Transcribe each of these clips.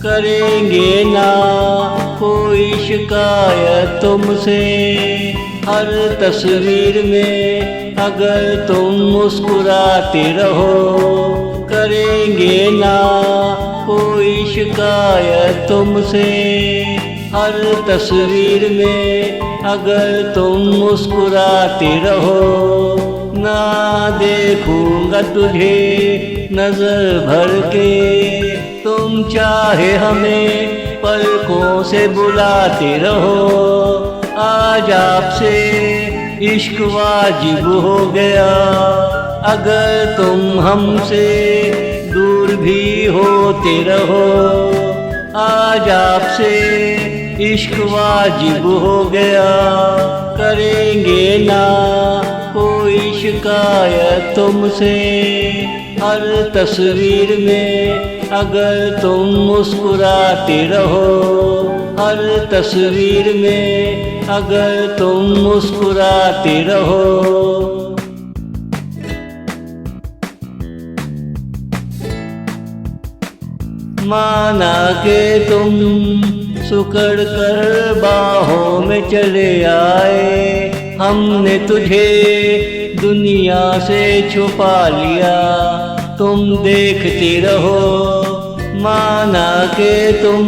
करेंगे ना कोई शिकायत तुमसे। हर तस्वीर में अगर तुम मुस्कुराते रहो, करेंगे ना कोई शिकायत तुमसे। हर तस्वीर में अगर तुम मुस्कुराते रहो, ना देखूंगा तुझे नजर भर के। तुम चाहे हमें पलकों से बुलाते रहो, आज आपसे इश्क वाजिब हो गया। अगर तुम हमसे दूर भी होते रहो, आज आपसे इश्क वाजिब हो गया। करेंगे ना कोई शिकायत तुमसे। हर तस्वीर में अगर तुम मुस्कुराते रहो, हर तस्वीर में अगर तुम मुस्कुराते रहो। माना के तुम सुकड़ कर बाहों में चले आए, हमने तुझे दुनिया से छुपा लिया। तुम देखते रहो, माना के तुम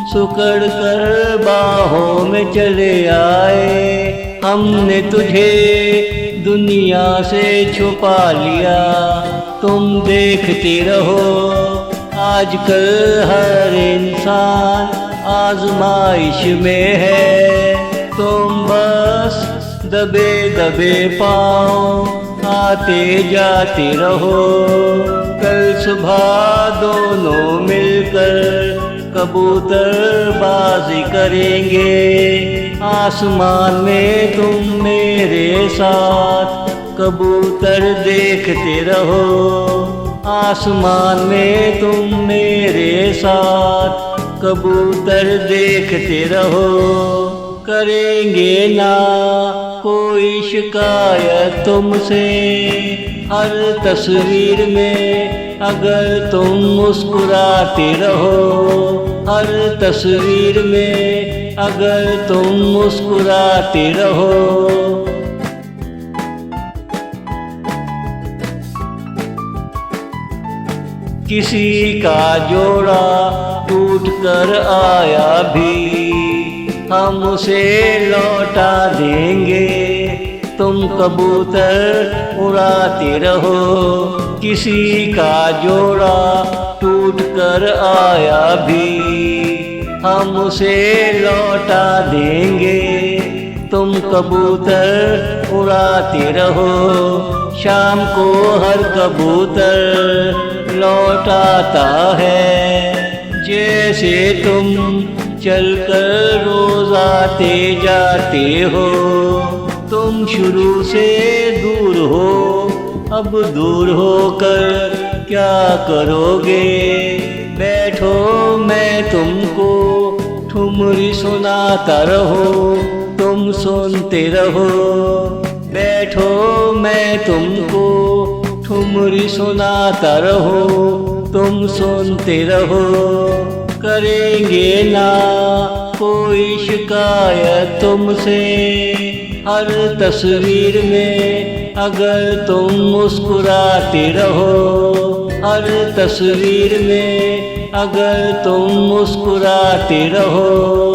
सुकड़ कर बाहों में चले आए, हमने तुझे दुनिया से छुपा लिया। तुम देखते रहो, आजकल हर इंसान आजमाइश में है। तुम बस दबे दबे पाँव आते जाते रहो। कल सुबह दोनों मिलकर कबूतर बाजी करेंगे। आसमान में तुम मेरे साथ कबूतर देखते रहो। आसमान में तुम मेरे साथ कबूतर देखते रहो। करेंगे ना कोई शिकायत तुमसे। हर तस्वीर में अगर तुम मुस्कुराते रहो, हर तस्वीर में अगर तुम मुस्कुराते रहो। किसी का जोड़ा टूट कर आया भी हम उसे लौटा देंगे। तुम कबूतर उड़ाते रहो। किसी का जोड़ा टूट कर आया भी हम उसे लौटा देंगे। तुम कबूतर उड़ाते रहो। शाम को हर कबूतर लौटाता है। जैसे तुम चलकर रोज आते जाते हो। तुम शुरू से दूर हो, अब दूर होकर क्या करोगे। बैठो मैं तुमको ठुमरी सुनाता रहो, तुम सुनते रहो। बैठो मैं तुमको ठुमरी सुनाता रहो, तुम सुनते रहो। करेंगे ना कोई शिकायत तुमसे। हर तस्वीर में अगर तुम मुस्कुराते रहो, हर तस्वीर में अगर तुम मुस्कुराते रहो।